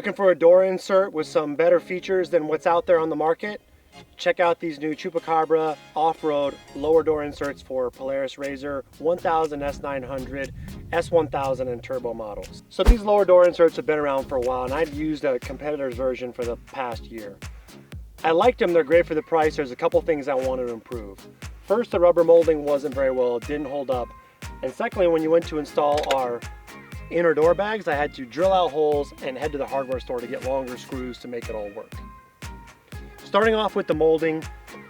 Looking for a door insert with some better features than what's out there on the market? Check out these new Chupacabra Offroad lower door inserts for Polaris RZR 1000, S900, S1000 and turbo models. So these lower door inserts have been around for a while, and I've used a competitor's version for the past year. I liked them, they're great for the price. There's a couple things I wanted to improve. First, the rubber molding wasn't very well, it didn't hold up. And secondly, when you went to install our inner door bags, I had to drill out holes and head to the hardware store to get longer screws to make it all work. Starting off with the molding,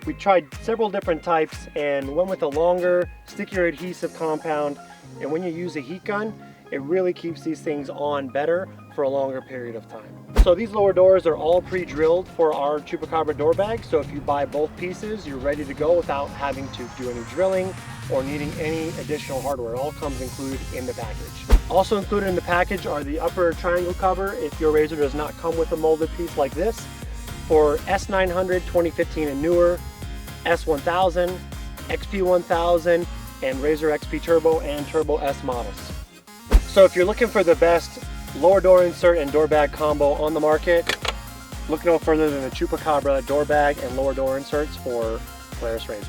we tried several different types and went with a longer, stickier adhesive compound. And when you use a heat gun, it really keeps these things on better for a longer period of time. So these lower doors are all pre-drilled for our Chupacabra door bag. So if you buy both pieces, you're ready to go without having to do any drilling or needing any additional hardware. It all comes included in the package. Also included in the package are the upper triangle cover if your RZR does not come with a molded piece like this. For S900, 2015 and newer, S1000, XP1000, and RZR XP Turbo and Turbo S models. So if you're looking for the best lower door insert and door bag combo on the market, look no further than the Chupacabra door bag and lower door inserts for Polaris RZR.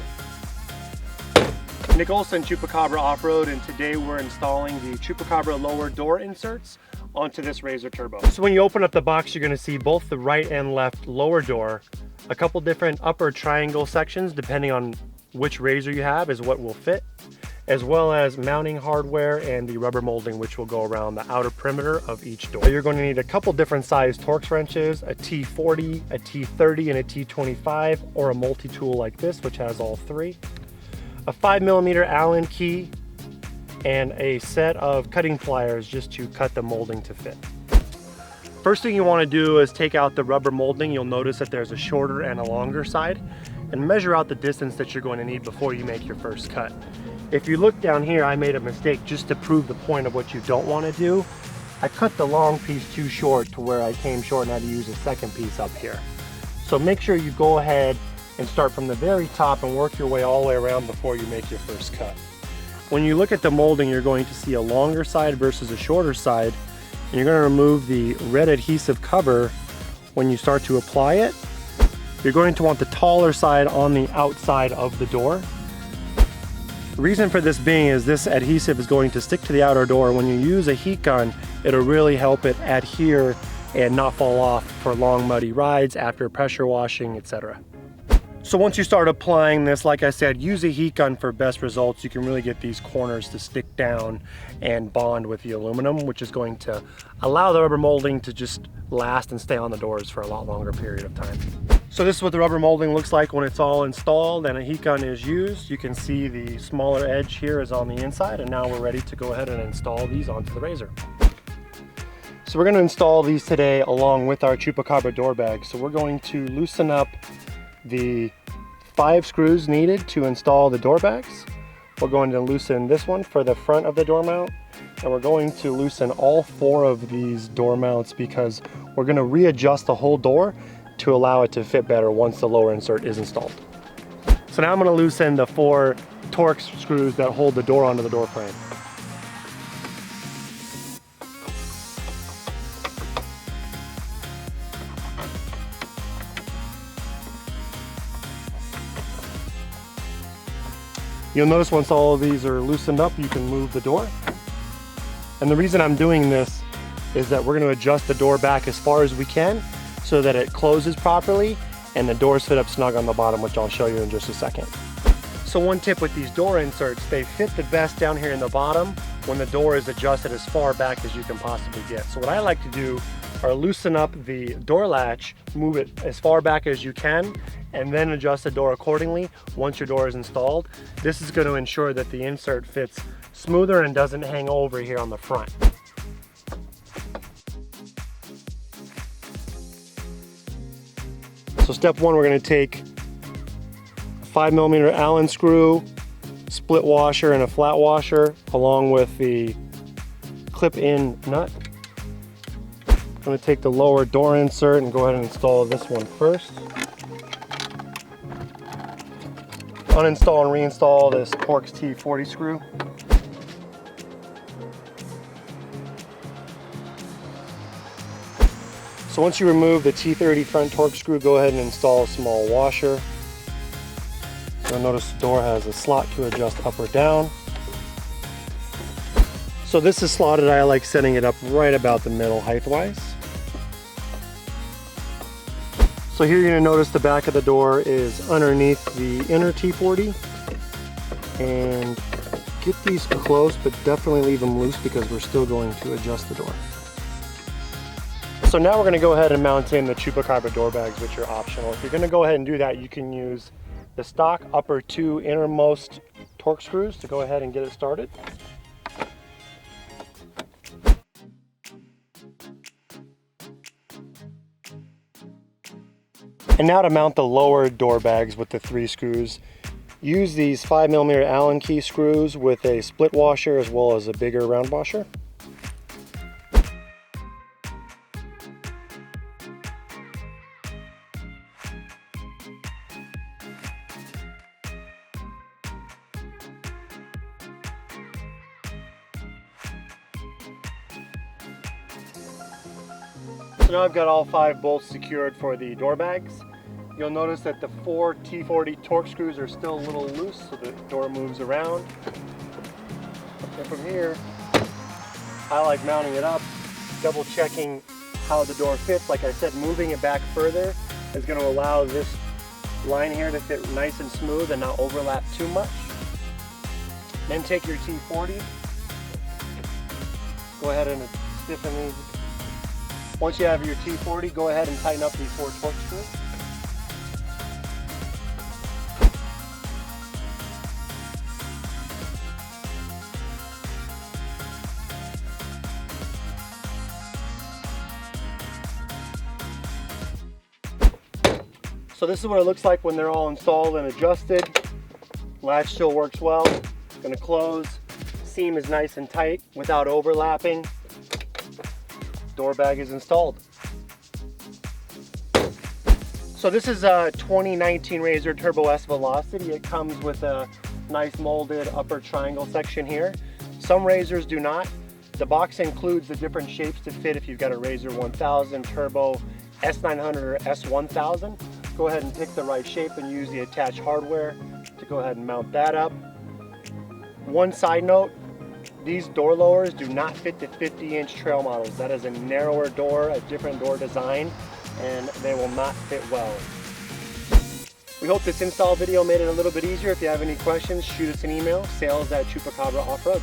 Nick Olson, Chupacabra Offroad, and today we're installing the Chupacabra lower door inserts onto this RZR Turbo. So when you open up the box, you're going to see both the right and left lower door, a couple different upper triangle sections depending on which RZR you have is what will fit, as well as mounting hardware and the rubber molding which will go around the outer perimeter of each door. You're going to need a couple different size Torx wrenches, a T40, a T30, and a T25, or a multi-tool like this which has all three, a 5mm Allen key, and a set of cutting pliers just to cut the molding to fit. First thing you want to do is take out the rubber molding. You'll notice that there's a shorter and a longer side, and measure out the distance that you're going to need before you make your first cut. If you look down here, I made a mistake just to prove the point of what you don't want to do. I cut the long piece too short to where I came short and had to use a second piece up here. So make sure you go ahead and start from the very top and work your way all the way around before you make your first cut. When you look at the molding, you're going to see a longer side versus a shorter side, and you're going to remove the red adhesive cover when you start to apply it. You're going to want the taller side on the outside of the door. The reason for this being is this adhesive is going to stick to the outer door. When you use a heat gun, it'll really help it adhere and not fall off for long muddy rides after pressure washing, etc. So once you start applying this, like I said, use a heat gun for best results. You can really get these corners to stick down and bond with the aluminum, which is going to allow the rubber molding to just last and stay on the doors for a lot longer period of time. So this is what the rubber molding looks like when it's all installed and a heat gun is used. You can see the smaller edge here is on the inside, and now we're ready to go ahead and install these onto the RZR. So we're going to install these today along with our Chupacabra door bag. So we're going to loosen up the 5 screws needed to install the door bags. We're going to loosen this one for the front of the door mount, and we're going to loosen all 4 of these door mounts because we're going to readjust the whole door to allow it to fit better once the lower insert is installed. So now I'm going to loosen the 4 Torx screws that hold the door onto the door frame. You'll notice once all of these are loosened up, you can move the door. And the reason I'm doing this is that we're going to adjust the door back as far as we can so that it closes properly and the doors fit up snug on the bottom, which I'll show you in just a second. So one tip with these door inserts, they fit the best down here in the bottom when the door is adjusted as far back as you can possibly get. So what I like to do are loosen up the door latch, move it as far back as you can, and then adjust the door accordingly once your door is installed. This is going to ensure that the insert fits smoother and doesn't hang over here on the front. So step 1, we're going to take a 5mm Allen screw, split washer, and a flat washer, along with the clip-in nut. I'm going to take the lower door insert and go ahead and install this one first. Uninstall and reinstall this Torx T40 screw. So once you remove the T30 front torque screw, go ahead and install a small washer. You'll notice the door has a slot to adjust up or down. So this is slotted. I like setting it up right about the middle height-wise. So here you're going to notice the back of the door is underneath the inner T40. And get these close, but definitely leave them loose because we're still going to adjust the door. So now we're going to go ahead and mount in the Chupacabra door bags, which are optional. If you're going to go ahead and do that, you can use the stock upper two innermost torque screws to go ahead and get it started. And now to mount the lower door bags with the 3 screws, use these 5mm Allen key screws with a split washer as well as a bigger round washer. So now I've got all 5 bolts secured for the door bags. You'll notice that the 4 T40 torque screws are still a little loose, so the door moves around. And from here, I like mounting it up, double checking how the door fits. Like I said, moving it back further is going to allow this line here to fit nice and smooth and not overlap too much. Then take your T40, go ahead and stiffen these. Once you have your T40, go ahead and tighten up these 4 torque screws. So this is what it looks like when they're all installed and adjusted. Latch still works well. It's going to close. Seam is nice and tight without overlapping. Door bag is installed. So this is a 2019 RZR Turbo S Velocity. It comes with a nice molded upper triangle section here. Some RZRs do not. The box includes the different shapes to fit if you've got a RZR 1000, Turbo, S900, or S1000. Go ahead and pick the right shape and use the attached hardware to go ahead and mount that up. One side note, these door lowers do not fit the 50-inch trail models. That is a narrower door, a different door design, and they will not fit well. We hope this install video made it a little bit easier. If you have any questions, shoot us an email, sales@Chupacabra Offroad.